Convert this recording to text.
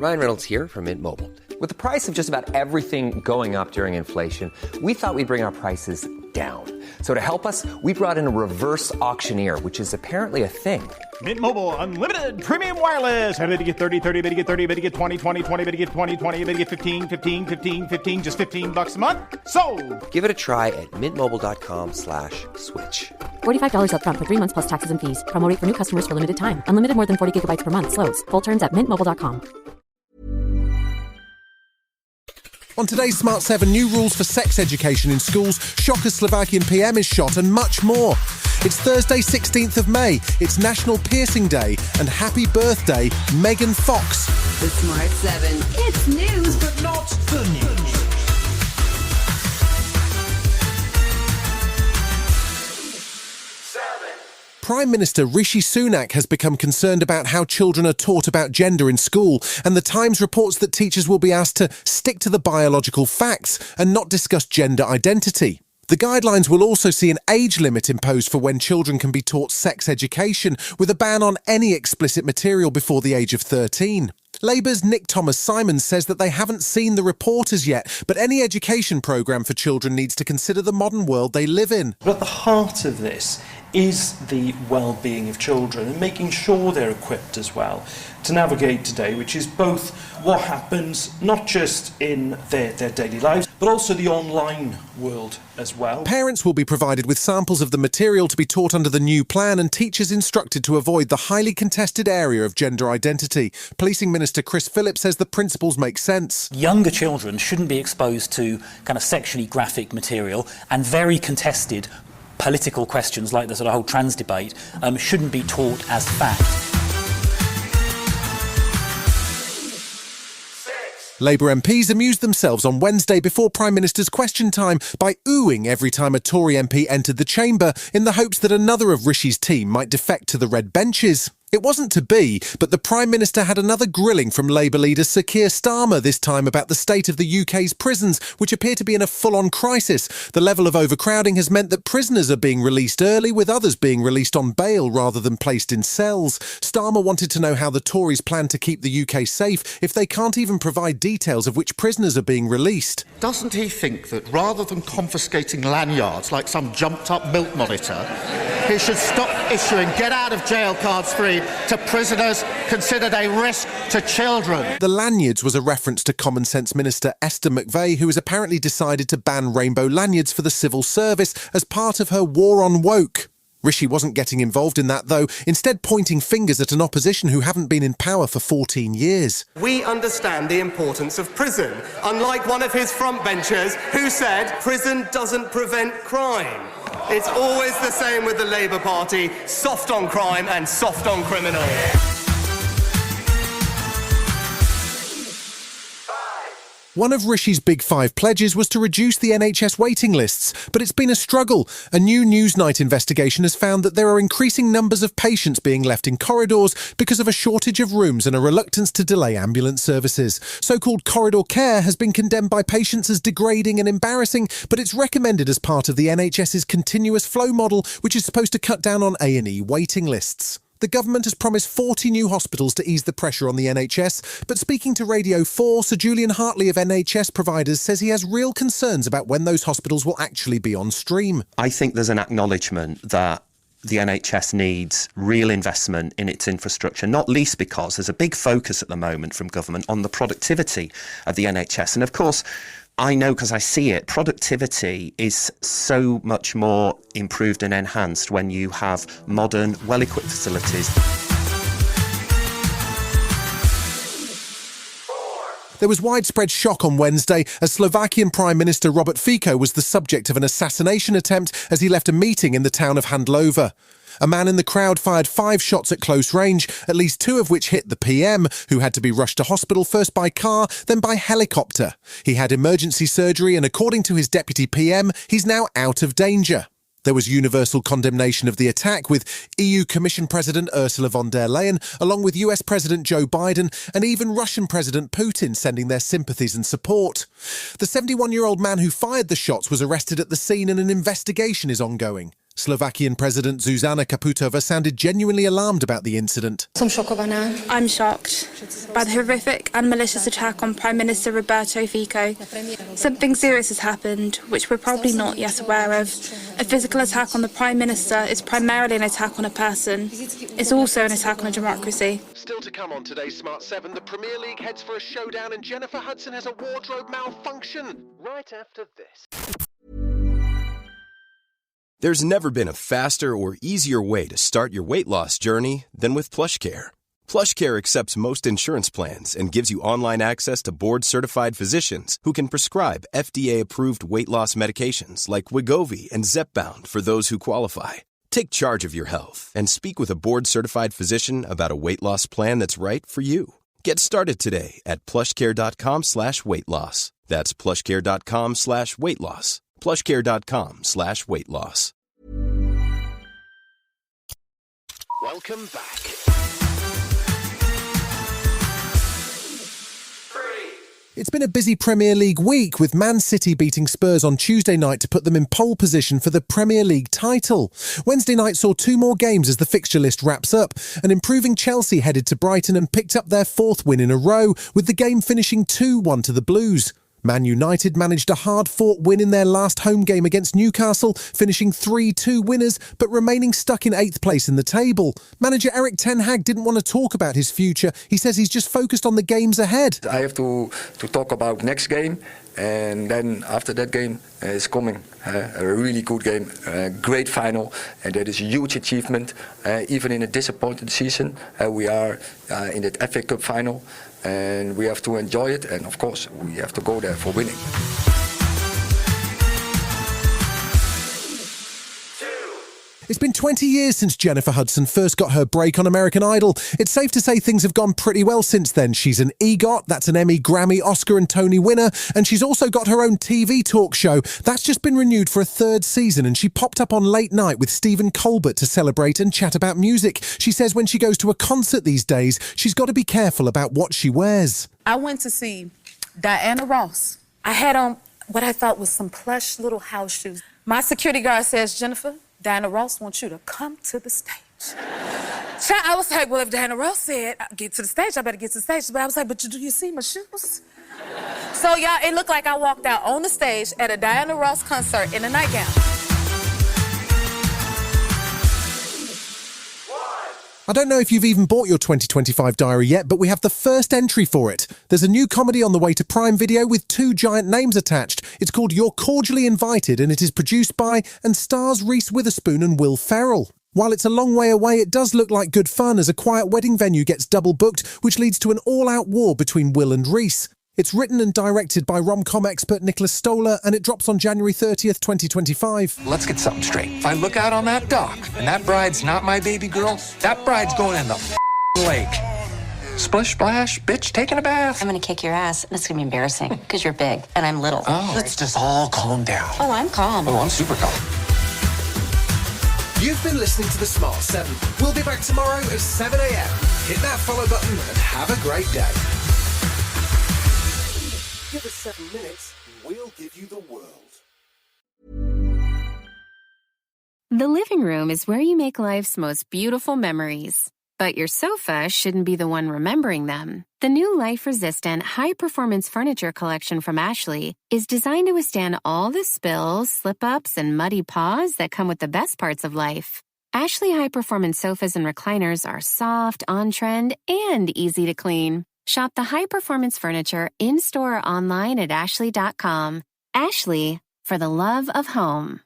Ryan Reynolds here from Mint Mobile. With the price of just about everything going up during inflation, we thought we'd bring our prices down. So to help us, we brought in a reverse auctioneer, which is apparently a thing. Mint Mobile Unlimited Premium Wireless. How to get 30, 30, bit to get 30, bit to get 20, 20, 20, bit to get 20, 20, bit to get 15, 15, 15, 15, just $15 a month? Sold! Give it a try at mintmobile.com/switch. $45 up front for 3 months plus taxes and fees. Promo rate for new customers for limited time. Unlimited more than 40 gigabytes per month. Slows full terms at mintmobile.com. On today's Smart 7, new rules for sex education in schools, shock as Slovakian PM is shot, and much more. It's Thursday, 16th of May. It's National Piercing Day, and happy birthday, Megan Fox. The Smart 7. It's news, but not the news. Prime Minister Rishi Sunak has become concerned about how children are taught about gender in school, and The Times reports that teachers will be asked to stick to the biological facts and not discuss gender identity. The guidelines will also see an age limit imposed for when children can be taught sex education, with a ban on any explicit material before the age of 13. Labour's Nick Thomas-Simons says that they haven't seen the report as yet, but any education programme for children needs to consider the modern world they live in. But at the heart of this is the well-being of children and making sure they're equipped as well to navigate today, which is both what happens not just in their daily lives, but also the online world as well. Parents will be provided with samples of the material to be taught under the new plan, and teachers instructed to avoid the highly contested area of gender identity. Policing Minister Chris Phillips says the principles make sense. Younger children shouldn't be exposed to kind of sexually graphic material, and very contested political questions like the sort of whole trans debate shouldn't be taught as fact. Labour MPs amused themselves on Wednesday before Prime Minister's question time by oohing every time a Tory MP entered the chamber in the hopes that another of Rishi's team might defect to the red benches. It wasn't to be, but the Prime Minister had another grilling from Labour leader Sir Keir Starmer, this time about the state of the UK's prisons, which appear to be in a full-on crisis. The level of overcrowding has meant that prisoners are being released early, with others being released on bail rather than placed in cells. Starmer wanted to know how the Tories plan to keep the UK safe if they can't even provide details of which prisoners are being released. Doesn't he think that rather than confiscating lanyards like some jumped-up milk monitor, he should stop issuing get-out-of-jail cards free to prisoners considered a risk to children? The lanyards was a reference to Common Sense Minister Esther McVey, who has apparently decided to ban rainbow lanyards for the civil service as part of her war on woke. Rishi wasn't getting involved in that, though, instead pointing fingers at an opposition who haven't been in power for 14 years. We understand the importance of prison, unlike one of his frontbenchers who said prison doesn't prevent crime. It's always the same with the Labour Party, soft on crime and soft on criminals. One of Rishi's Big Five pledges was to reduce the NHS waiting lists, but it's been a struggle. A new Newsnight investigation has found that there are increasing numbers of patients being left in corridors because of a shortage of rooms and a reluctance to delay ambulance services. So-called corridor care has been condemned by patients as degrading and embarrassing, but it's recommended as part of the NHS's continuous flow model, which is supposed to cut down on A&E waiting lists. The government has promised 40 new hospitals to ease the pressure on the NHS, but speaking to Radio 4, Sir Julian Hartley of NHS Providers says he has real concerns about when those hospitals will actually be on stream. I think there's an acknowledgement that the NHS needs real investment in its infrastructure, not least because there's a big focus at the moment from government on the productivity of the NHS. And of course, I know because I see it, productivity is so much more improved and enhanced when you have modern, well-equipped facilities. There was widespread shock on Wednesday as Slovakian Prime Minister Robert Fico was the subject of an assassination attempt as he left a meeting in the town of Handlova. A man in the crowd fired 5 shots at close range, at least 2 of which hit the PM, who had to be rushed to hospital first by car, then by helicopter. He had emergency surgery and, according to his deputy PM, he's now out of danger. There was universal condemnation of the attack, with EU Commission President Ursula von der Leyen, along with US President Joe Biden, and even Russian President Putin sending their sympathies and support. The 71-year-old man who fired the shots was arrested at the scene and an investigation is ongoing. Slovakian President Zuzana Čaputová sounded genuinely alarmed about the incident. I'm shocked by the horrific and malicious attack on Prime Minister Roberto Fico. Something serious has happened, which we're probably not yet aware of. A physical attack on the Prime Minister is primarily an attack on a person. It's also an attack on a democracy. Still to come on today's Smart 7, the Premier League heads for a showdown and Jennifer Hudson has a wardrobe malfunction. Right after this. There's never been a faster or easier way to start your weight loss journey than with PlushCare. PlushCare accepts most insurance plans and gives you online access to board-certified physicians who can prescribe FDA-approved weight loss medications like Wegovy and Zepbound for those who qualify. Take charge of your health and speak with a board-certified physician about a weight loss plan that's right for you. Get started today at plushcare.com/weightloss. That's plushcare.com/weightloss. plushcare.com/weightloss. Welcome back. It's been a busy Premier League week, with Man City beating Spurs on Tuesday night to put them in pole position for the Premier League title. Wednesday night saw two more games as the fixture list wraps up. An improving Chelsea headed to Brighton and picked up their fourth win in a row, with the game finishing 2-1 to the Blues. Man United managed a hard-fought win in their last home game against Newcastle, finishing 3-2 winners, but remaining stuck in 8th place in the table. Manager Erik ten Hag didn't want to talk about his future. He says he's just focused on the games ahead. I have to talk about next game, and then after that game is coming a really good game, a great final, and that is a huge achievement. Even in a disappointed season, we are in the FA Cup final. And we have to enjoy it, and of course we have to go there for winning. It's been 20 years since Jennifer Hudson first got her break on American Idol. It's safe to say things have gone pretty well since then. She's an EGOT, that's an Emmy, Grammy, Oscar and Tony winner, and she's also got her own TV talk show. That's just been renewed for a third season, and she popped up on Late Night with Stephen Colbert to celebrate and chat about music. She says when she goes to a concert these days, she's got to be careful about what she wears. I went to see Diana Ross. I had on what I thought was some plush little house shoes. My security guard says, "Jennifer, Diana Ross wants you to come to the stage." I was like, well, if Diana Ross said, get to the stage, I better get to the stage. But I was like, but do you see my shoes? So, y'all, it looked like I walked out on the stage at a Diana Ross concert in a nightgown. I don't know if you've even bought your 2025 diary yet, but we have the first entry for it. There's a new comedy on the way to Prime Video with two giant names attached. It's called You're Cordially Invited, and it is produced by and stars Reese Witherspoon and Will Ferrell. While it's a long way away, it does look like good fun as a quiet wedding venue gets double booked, which leads to an all-out war between Will and Reese. It's written and directed by rom-com expert Nicholas Stoller, and it drops on January 30th, 2025. Let's get something straight. If I look out on that dock and that bride's not my baby girl, that bride's going in the lake. Splish splash, bitch taking a bath. I'm gonna kick your ass, and it's gonna be embarrassing, because you're big, and I'm little. Oh, let's just all calm down. Oh, I'm calm. Oh, I'm super calm. You've been listening to the Smart 7. We'll be back tomorrow at 7 a.m. Hit that follow button and have a great day. Give us 7 minutes, and we'll give you the world. The living room is where you make life's most beautiful memories. But your sofa shouldn't be the one remembering them. The new life-resistant, high-performance furniture collection from Ashley is designed to withstand all the spills, slip-ups, and muddy paws that come with the best parts of life. Ashley high-performance sofas and recliners are soft, on-trend, and easy to clean. Shop the high-performance furniture in-store or online at ashley.com. Ashley, for the love of home.